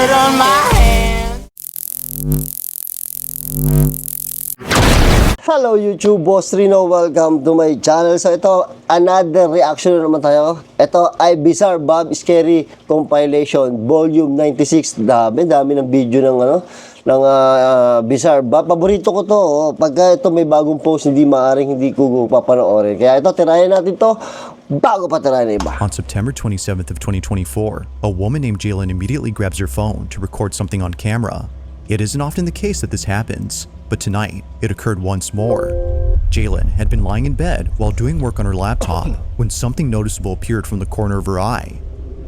blood on my hands. Hello YouTube, Boss Rino. Welcome to my channel. So ito, another reaction na naman tayo. Ito ay Bizarre Bob Scary Compilation Volume 96. Dami ng video ng Bizarre Bob. Paborito ko to. Pagka ito may bagong post, hindi hindi ko papanoorin. Kaya ito, tirayan natin to bago pa tirayan na iba. On September 27th of 2024, a woman named Jalen immediately grabs her phone to record something on camera. It isn't often the case that this happens, but tonight, it occurred once more. Jalen had been lying in bed while doing work on her laptop when something noticeable appeared from the corner of her eye.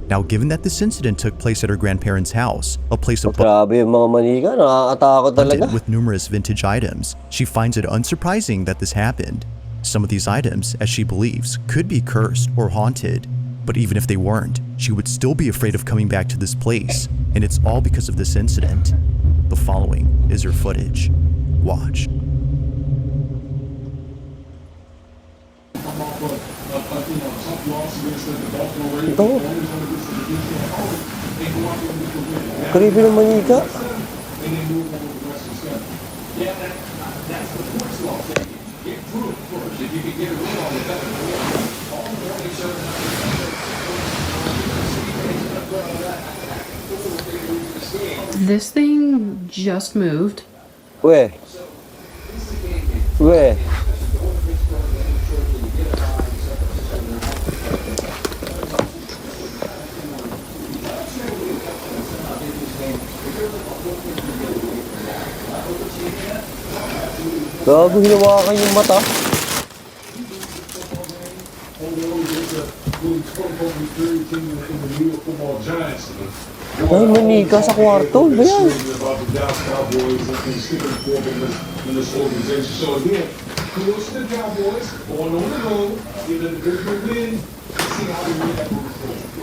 Now, given that this incident took place at her grandparents' house, a place of Grabe yung mga manika, nakakatakot talaga. with numerous vintage items, she finds it unsurprising that this happened. Some of these items, as she believes, could be cursed or haunted, but even if they weren't, she would still be afraid of coming back to this place, and it's all because of this incident. The following is her footage. Watch. Ito. Creepy ng manika. This thing just moved. Where? Gago, hinawakan yung mata. Ay, manika sa kwarto. Ba yan?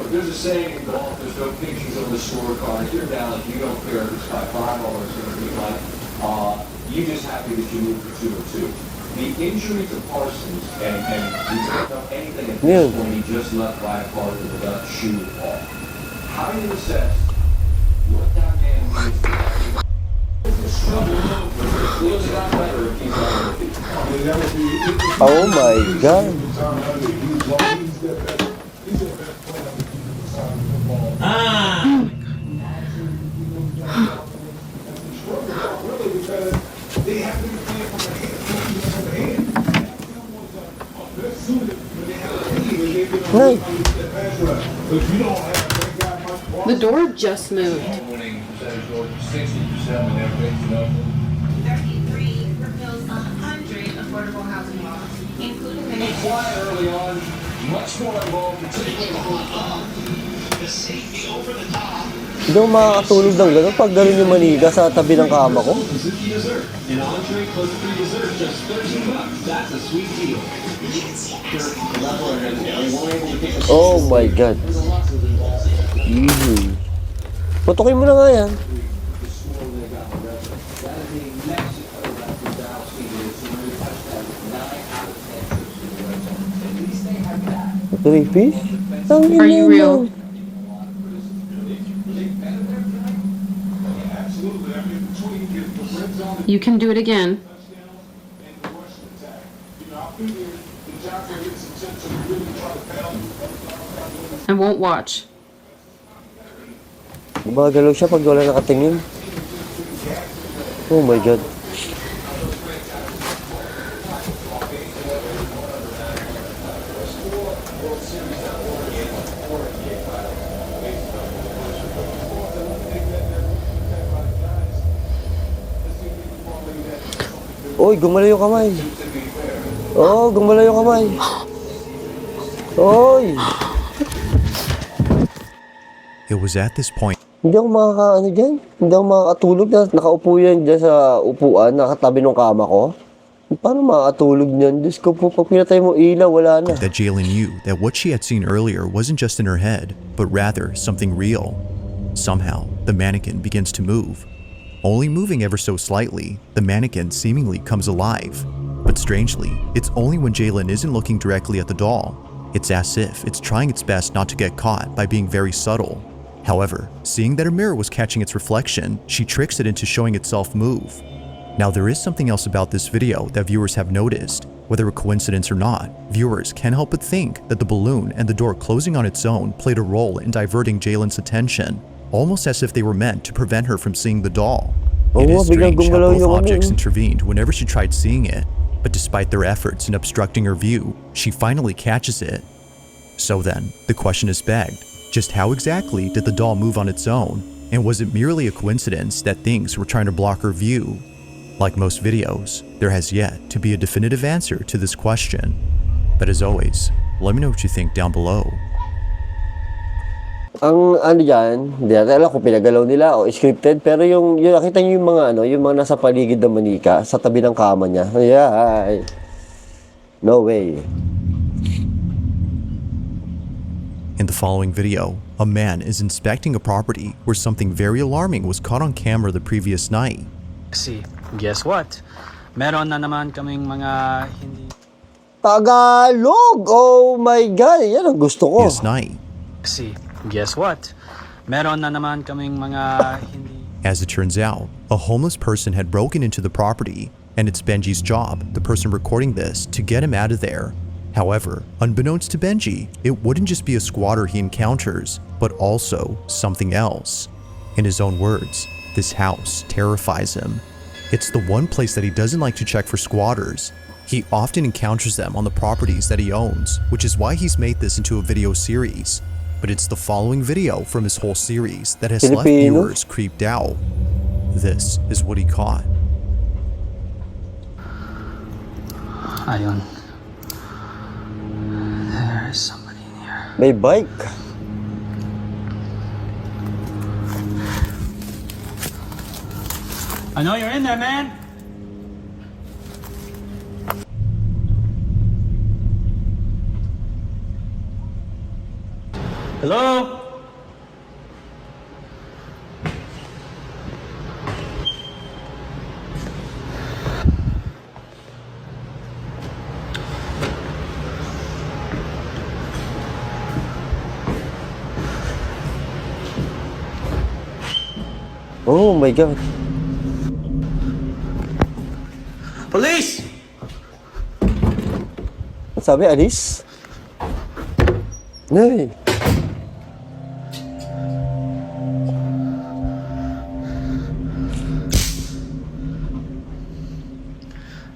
There's a saying in golf, there's no pictures on the scorecard. If you're down, you don't care if it's by 5 or it's going to be like, you're just happy that you moved for 2 or 2. The injury to Parsons, and we don't know anything at this point, he just left by a car with a left shoe off. How do you assess what that man needs to do? Oh my God. Hey. The door just moved. 33 fulfills 100 affordable housing laws, including many. Early on, much more involved, particularly Hindi ako makakatulog ng gano'n pag gano'n yung manika sa tabi ng kama ko. Oh my God. Putukin mo na nga yan. Creepy? Are you real? You can do it again. I won't watch. Gumagalaw siya pag wala nakatingin. Oh my God. Oy, gumalaw yung kamay. Oh, gumalaw yung kamay. Oy. It was at this point Hindi ako makakaano dyan. Hindi ako makakatulog na nakaupo yan dyan sa upuan, nakatabi ng kama ko. Paano makakatulog niyan? Diyos ko po, pag pinatay mo ilaw, wala na. that Jalen knew that what she had seen earlier wasn't just in her head, but rather something real. Somehow, the mannequin begins to move. Only moving ever so slightly, the mannequin seemingly comes alive. But strangely, it's only when Jalen isn't looking directly at the doll. It's as if it's trying its best not to get caught by being very subtle. However, seeing that her mirror was catching its reflection, she tricks it into showing itself move. Now, there is something else about this video that viewers have noticed. Whether a coincidence or not, viewers can't help but think that the balloon and the door closing on its own played a role in diverting Jalen's attention, almost as if they were meant to prevent her from seeing the doll. It is strange how both objects intervened whenever she tried seeing it, but despite their efforts in obstructing her view, she finally catches it. So then, the question is begged, just how exactly did the doll move on its own, and was it merely a coincidence that things were trying to block her view? Like most videos, there has yet to be a definitive answer to this question. But as always, let me know what you think down below. Ang ano dyan, hindi natin alam kung pinagalaw nila o scripted, pero yung nakita nyo yung mga nasa paligid ng manika, sa tabi ng kama niya. Yeah. No way. In the following video, a man is inspecting a property where something very alarming was caught on camera the previous night. Kasi, guess what? Meron na naman kaming mga hindi... Tagalog! Oh my God! Yan ang gusto ko. This night. Kasi, guess what? Meron na naman kaming mga hindi... As it turns out, a homeless person had broken into the property, and it's Benji's job, the person recording this, to get him out of there. However, unbeknownst to Benji, it wouldn't just be a squatter he encounters, but also something else. In his own words, this house terrifies him. It's the one place that he doesn't like to check for squatters. He often encounters them on the properties that he owns, which is why he's made this into a video series. But it's the following video from his whole series that has left viewers creeped out. This is what he caught. Ayun. There's somebody in here. May bike. I know you're in there, man! Hello? Oh my God. Police! Sabi, alis? Nay.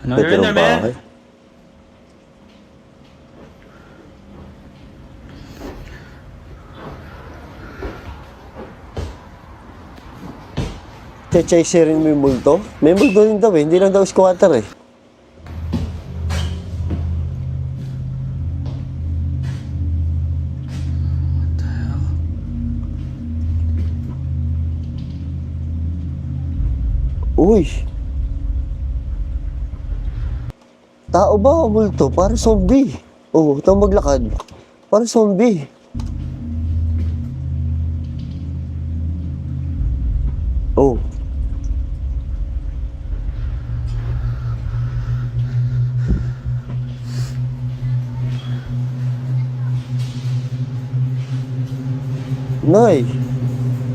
I know you're in there, man. Che-chaserin mo yung multo? May multo din daw eh, hindi lang daw squatter eh. Uy! Tao ba o multo? Parang zombie. Oo, ito maglakad. Parang zombie. Oh. Nay!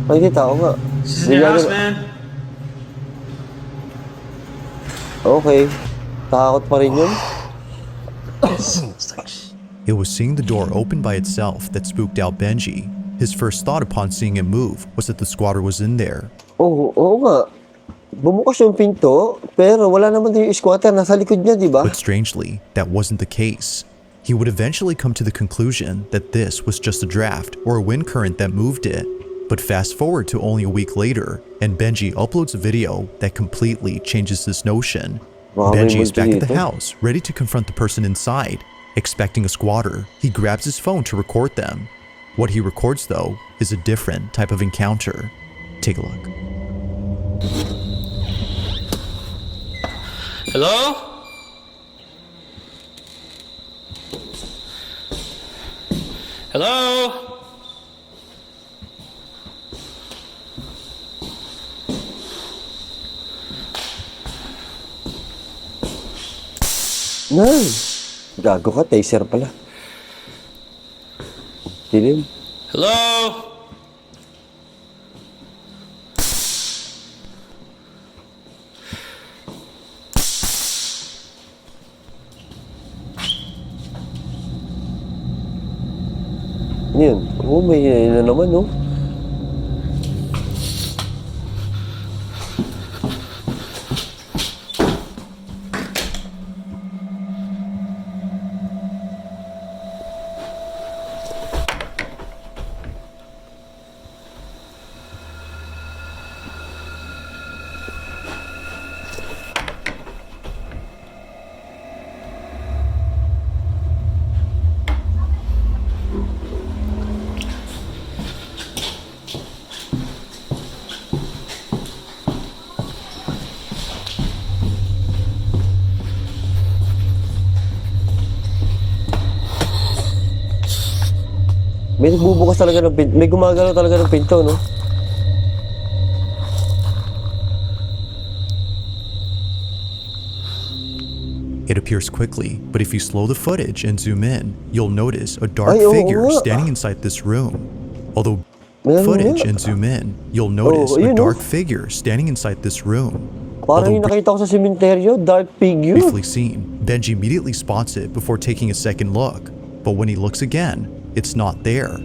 Nakikita ko nga. This is your house, man. Okay. Takot pa rin yun. It was seeing the door open by itself that spooked out Benji. His first thought upon seeing it move was that the squatter was in there. Oo nga. Bumukas yung pinto, pero wala naman din yung squatter. Nasa likod niya, di ba? But strangely, that wasn't the case. He would eventually come to the conclusion that this was just a draft or a wind current that moved it. But fast forward to only a week later, and Benji uploads a video that completely changes this notion. Benji is back at the house, ready to confront the person inside. Expecting a squatter, he grabs his phone to record them. What he records, though, is a different type of encounter. Take a look. Hello? Hello? Nay! Gago ka, taser pala. Dilim. Hello? Yun. Oh, may na naman, no? May nagbubukas talaga ng pinto. May gumagalaw talaga ng pinto, no? It appears quickly, but if you slow the footage and zoom in, you'll notice a dark Ay, oo figure nga. standing inside this room. Although May ano footage nga. and zoom in, you'll notice a ayun, dark oh. figure standing inside this room. Parang yung nakita ko sa sementeryo, dark figure. Briefly seen, Benji immediately spots it before taking a second look, but when he looks again, it's not there.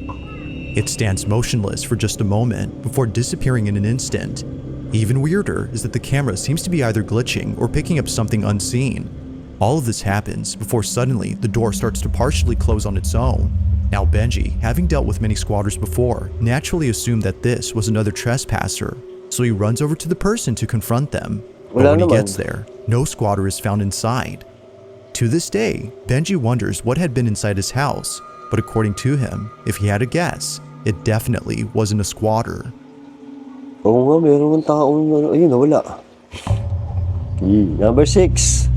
It stands motionless for just a moment before disappearing in an instant. Even weirder is that the camera seems to be either glitching or picking up something unseen. All of this happens before suddenly the door starts to partially close on its own. Now Benji, having dealt with many squatters before, naturally assumed that this was another trespasser, so he runs over to the person to confront them. But Wala when he naman. gets there, no squatter is found inside. To this day, Benji wonders what had been inside his house, but according to him, if he had a guess, it definitely wasn't a squatter. Oo nga, meron ng taong, ayun, nawala. Number 6.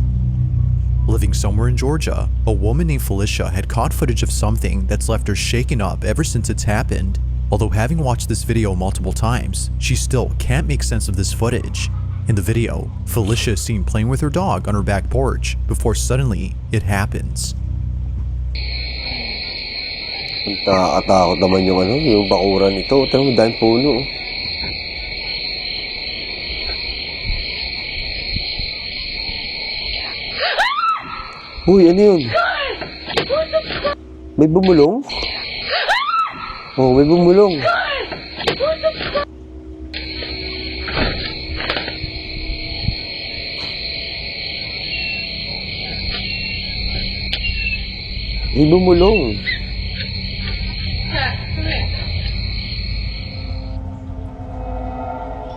Living somewhere in Georgia, a woman named Felicia had caught footage of something that's left her shaken up ever since it's happened. Although having watched this video multiple times, she still can't make sense of this footage. In the video, Felicia is seen playing with her dog on her back porch before suddenly it happens. Nakakatakot naman yung bakuran nito. Tignan mo, dahil puno. Uy, ano yun? May bumulong? Oh, may bumulong. May bumulong.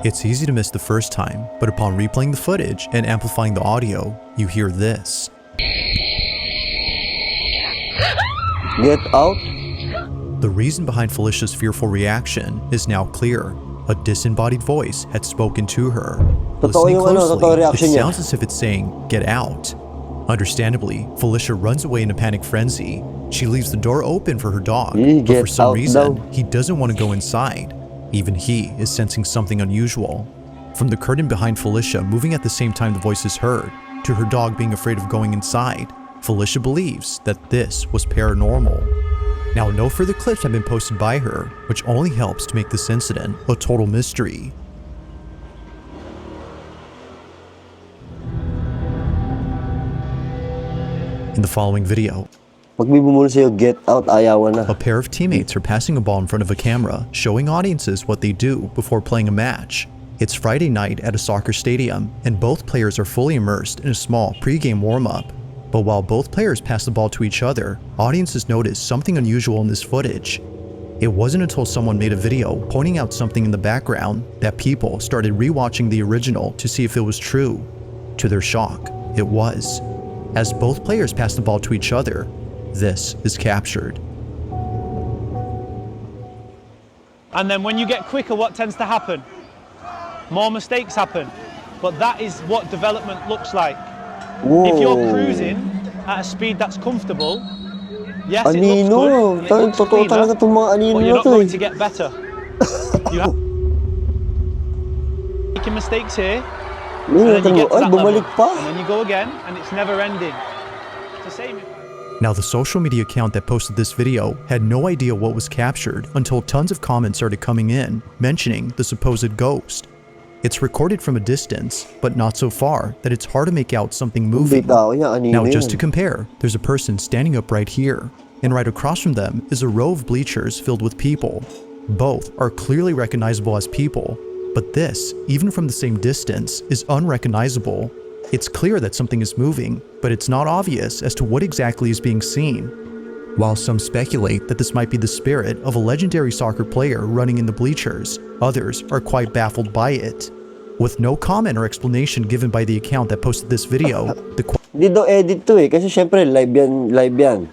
It's easy to miss the first time, but upon replaying the footage and amplifying the audio, you hear this. Get out? The reason behind Felicia's fearful reaction is now clear. A disembodied voice had spoken to her. Totoo Listening yung ano, closely, totoo it reaction niya. sounds as if it's saying, "Get out." Understandably, Felicia runs away in a panic frenzy. She leaves the door open for her dog, but Get for some out reason, daw. he doesn't want to go inside. Even he is sensing something unusual. From the curtain behind Felicia moving at the same time the voice is heard, to her dog being afraid of going inside, Felicia believes that this was paranormal. Now, no further clips have been posted by her, which only helps to make this incident a total mystery. In the following video, Pag may bumulong sa'yo, get out, ayawan na. a pair of teammates are passing a ball in front of a camera, showing audiences what they do before playing a match. It's Friday night at a soccer stadium, and both players are fully immersed in a small pre-game warm-up. But while both players pass the ball to each other, audiences notice something unusual in this footage. It wasn't until someone made a video pointing out something in the background that people started rewatching the original to see if it was true. To their shock, it was. As both players pass the ball to each other, this is captured. And then when you get quicker, what tends to happen? More mistakes happen. But that is what development looks like. If you're cruising at a speed that's comfortable, yes, it looks Anino. good, it looks Totoo cleaner, talaga itong mga anino but na you're not to going eh. to get better. You have making mistakes here, and then you get to Ay, that level, bumalik pa. and then you go again, and it's never ending. It's the same. Now, the social media account that posted this video had no idea what was captured until tons of comments started coming in, mentioning the supposed ghost. It's recorded from a distance, but not so far that it's hard to make out something moving. Bitaw niya, anino Now, just to yan. compare, there's a person standing up right here. and right across from them is a row of bleachers filled with people. Both are clearly recognizable as people, but this, even from the same distance, is unrecognizable. It's clear that something is moving, but it's not obvious as to what exactly is being seen. While some speculate that this might be the spirit of a legendary soccer player running in the bleachers, others are quite baffled by it. With no comment or explanation given by the account that posted this video, the Hindi daw edit to eh. Kasi syempre, live yan.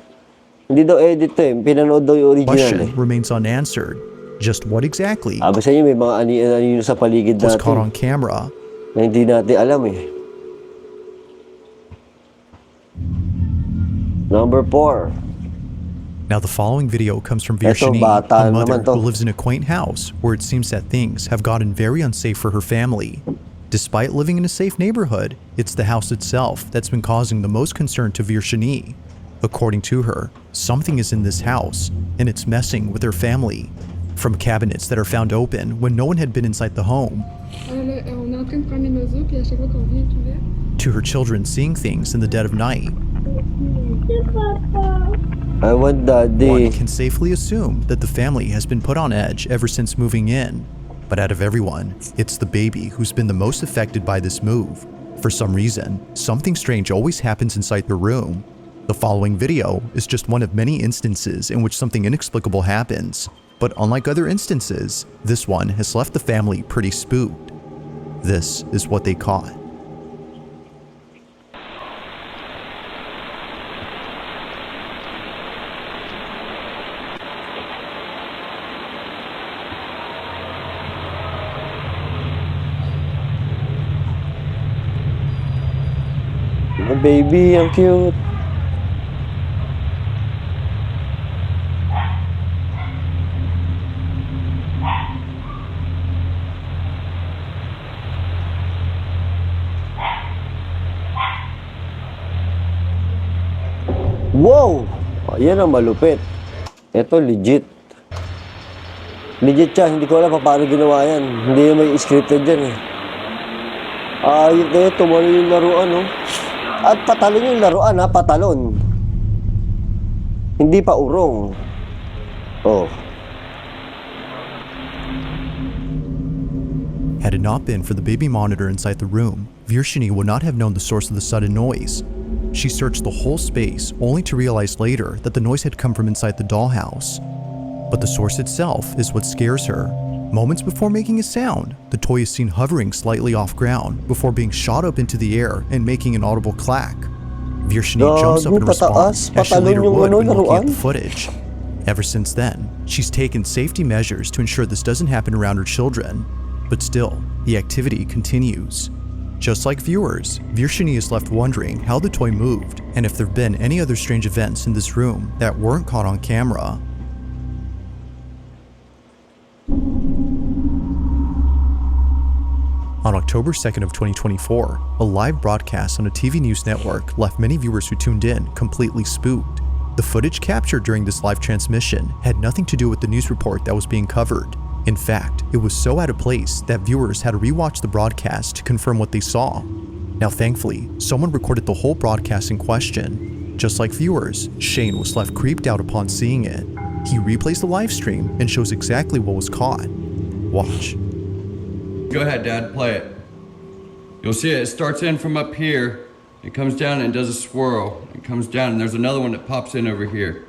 Hindi daw edit to eh. Pinanood daw yung original question eh. remains unanswered. Just what exactly Basta yun, may mga anino sa paligid was caught on natin camera? na hindi natin alam eh. Number 4. Now the following video comes from Eto, Virshini, bata a mother naman to. who lives in a quaint house where it seems that things have gotten very unsafe for her family. Despite living in a safe neighborhood, it's the house itself that's been causing the most concern to Virshini. According to her, something is in this house, and it's messing with her family. From cabinets that are found open when no one had been inside the home, On est en train de prendre les mesures, puis à chaque fois qu'on vient, tout ouvert. to her children seeing things in the dead of night. I want One daddy. can safely assume that the family has been put on edge ever since moving in. But out of everyone, it's the baby who's been the most affected by this move. For some reason, something strange always happens inside the room. The following video is just one of many instances in which something inexplicable happens. But unlike other instances, this one has left the family pretty spooked. This is what they caught. Oh, baby, ang cute. Wow! Yan ang malupit. Ito legit. Legit siya. Hindi ko alam paano ginawa yan. Hindi may scripted dyan eh. Ayun na ito. Tumalo yung laruan oh. At patalon yung laruan ha. Patalon. Hindi pa urong. Oh. Had it not been for the baby monitor inside the room, Virshini would not have known the source of the sudden noise. She searched the whole space only to realize later that the noise had come from inside the dollhouse. But the source itself is what scares her. Moments before making a sound, the toy is seen hovering slightly off ground before being shot up into the air and making an audible clack. Virshini jumps up in response, as she later would when looking at the footage. Ever since then, she's taken safety measures to ensure this doesn't happen around her children. But still, the activity continues. Just like viewers, Virshini is left wondering how the toy moved and if there have been any other strange events in this room that weren't caught on camera. On October 2nd of 2024, a live broadcast on a TV news network left many viewers who tuned in completely spooked. The footage captured during this live transmission had nothing to do with the news report that was being covered. In fact, it was so out of place that viewers had to rewatch the broadcast to confirm what they saw. Now thankfully, someone recorded the whole broadcast in question. Just like viewers, Shane was left creeped out upon seeing it. He replays the live stream and shows exactly what was caught. Watch. Go ahead, Dad, play it. You'll see it starts in from up here, it comes down and does a swirl. It comes down and there's another one that pops in over here.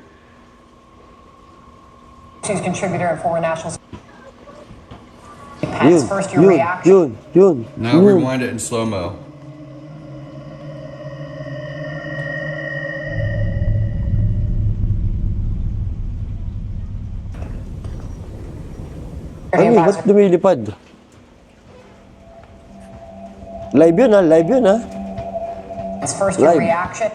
She's contributor and former national. Pat's first your reaction. Now rewind it in slow-mo. Ano, ba't lumilipad? Live yun ha, live yun ha. It's first your reaction.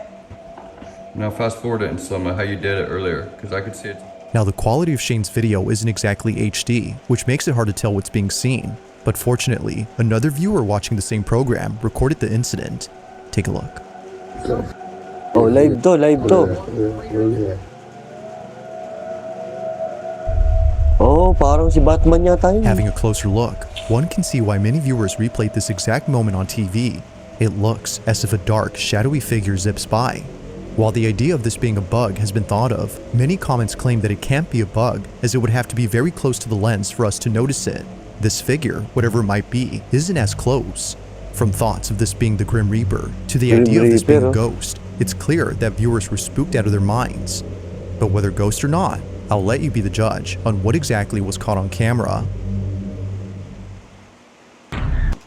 Now fast forward it in slow-mo how you did it earlier, because I could see it. Now the quality of Shane's video isn't exactly HD, which makes it hard to tell what's being seen. But fortunately, another viewer watching the same program recorded the incident. Take a look. Oh, live to, live to. Oh, parang si Batman yata yun. Having a closer look, one can see why many viewers replayed this exact moment on TV. It looks as if a dark, shadowy figure zips by. While the idea of this being a bug has been thought of, many comments claim that it can't be a bug, as it would have to be very close to the lens for us to notice it. This figure, whatever it might be, isn't as close. From thoughts of this being the Grim Reaper to the idea of this being a ghost, it's clear that viewers were spooked out of their minds. But whether ghost or not, I'll let you be the judge on what exactly was caught on camera.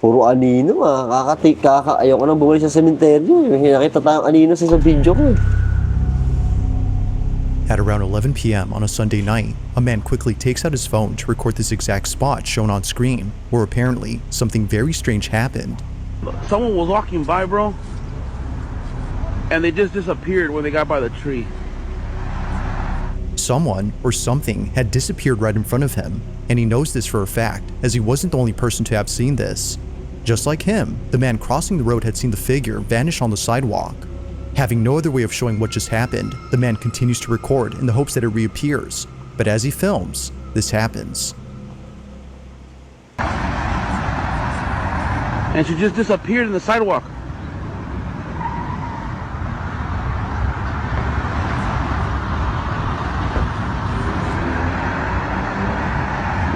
Puro anino, ayoko nang bumalik sa sementeryo. Nakita tayong anino sa video ko. At around 11 p.m. on a Sunday night, a man quickly takes out his phone to record this exact spot shown on screen, where apparently something very strange happened. Someone was walking by, bro, and they just disappeared when they got by the tree. Someone or something had disappeared right in front of him, and he knows this for a fact, as he wasn't the only person to have seen this. Just like him, the man crossing the road had seen the figure vanish on the sidewalk. Having no other way of showing what just happened, the man continues to record in the hopes that it reappears. But as he films, this happens. And she just disappeared in the sidewalk.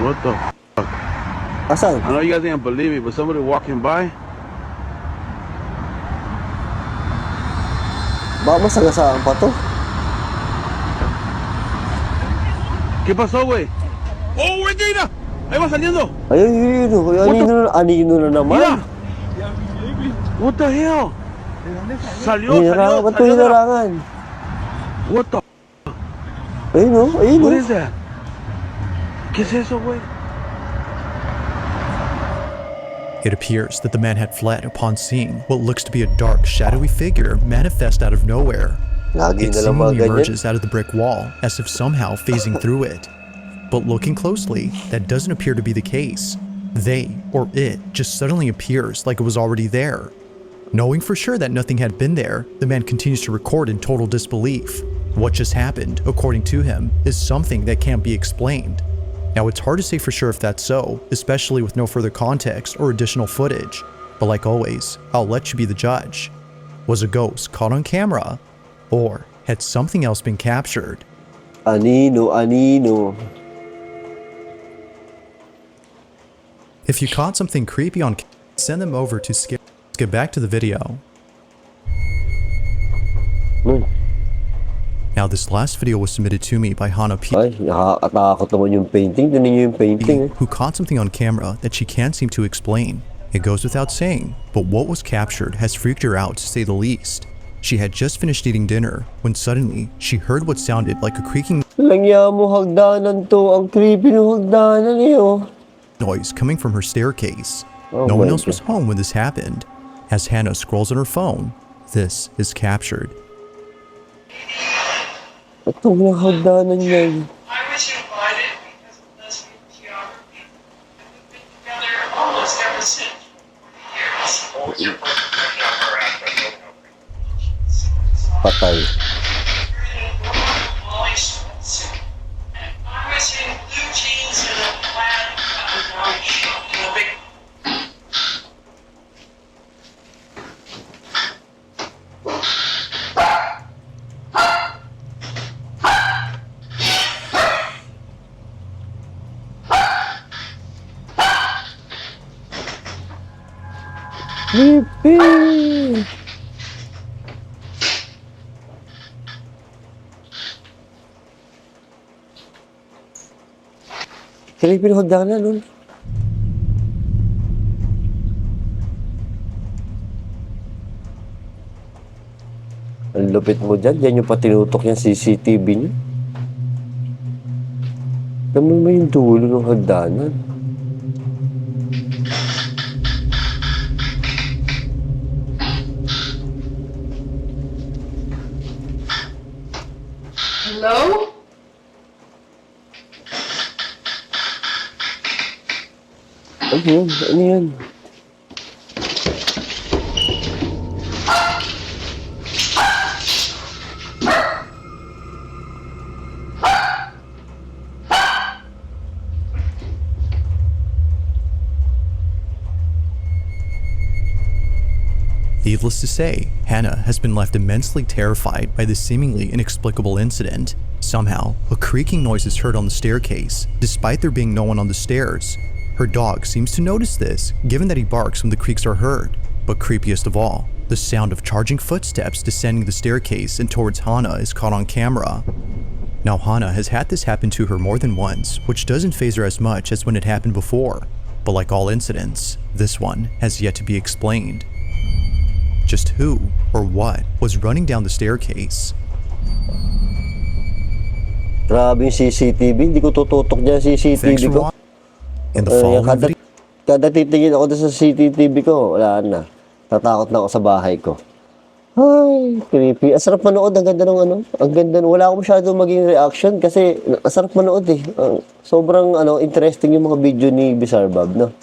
What the fuck? Asan? I know you guys ain't believe me, but somebody walking by. Baka masagasaan pa to. ¿Qué pasó, güey? ¡Oh, güey, Gina! Ahí va saliendo. Anino na naman. Mira. What the hell? Salió, Ba't ito hinarangan? What the? Ayun o, ayun o. What is that? ¿Qué es eso, güey? It appears that the man had fled upon seeing what looks to be a dark, shadowy figure manifest out of nowhere. It seemingly emerges out of the brick wall, as if somehow phasing through it. But looking closely, that doesn't appear to be the case. They, or it, just suddenly appears like it was already there. Knowing for sure that nothing had been there, the man continues to record in total disbelief. What just happened, according to him, is something that can't be explained. Now, it's hard to say for sure if that's so, especially with no further context or additional footage. But like always, I'll let you be the judge. Was a ghost caught on camera? Or had something else been captured? Anino. If you caught something creepy on camera, send them over to Scare. Let's get back to the video. Now, this last video was submitted to me by Hana P, Ay, nakakatakot naman yung painting. Tinan niyo yung painting. who caught something on camera that she can't seem to explain. It goes without saying, but what was captured has freaked her out to say the least. She had just finished eating dinner when suddenly she heard what sounded like a creaking Langya mo, hagdanan to. Ang creepy ng hagdanan eh, oh. noise coming from her staircase. Oh No one my else was home when this happened. As Hannah scrolls on her phone, this is captured. Ito ng hagdanan yan. I was invited because of lesbian geography. We've been together almost ever since years. Patay. Molly sweatsuit. I was in blue jeans and a plaid button-down shirt and a big Creepy! Creepy ng hagdanan nun. Ang lupit mo dyan. Diyan yung patinutok yung CCTV niyo. Naman mo yung dulo ng hagdanan. Hello? Ano yan? Ano yan? Needless to say, Hannah has been left immensely terrified by this seemingly inexplicable incident. Somehow, a creaking noise is heard on the staircase, despite there being no one on the stairs. Her dog seems to notice this, given that he barks when the creaks are heard. But creepiest of all, the sound of charging footsteps descending the staircase and towards Hannah is caught on camera. Now Hannah has had this happen to her more than once, which doesn't faze her as much as when it happened before. But like all incidents, this one has yet to be explained. Just who or what was running down the staircase? Grabe yung CCTV. Hindi ko tututok dyan CCTV ko. In the following video, Kada titingin ako doon sa CCTV ko, wala na. Tatakot na ako sa bahay ko. Ay, creepy. Ang sarap manood. Ang ganda ng ano. Ang ganda. Wala akong masyadong maging reaction kasi ang sarap manood eh. Sobrang interesting yung mga video ni Bizarre Bob, no?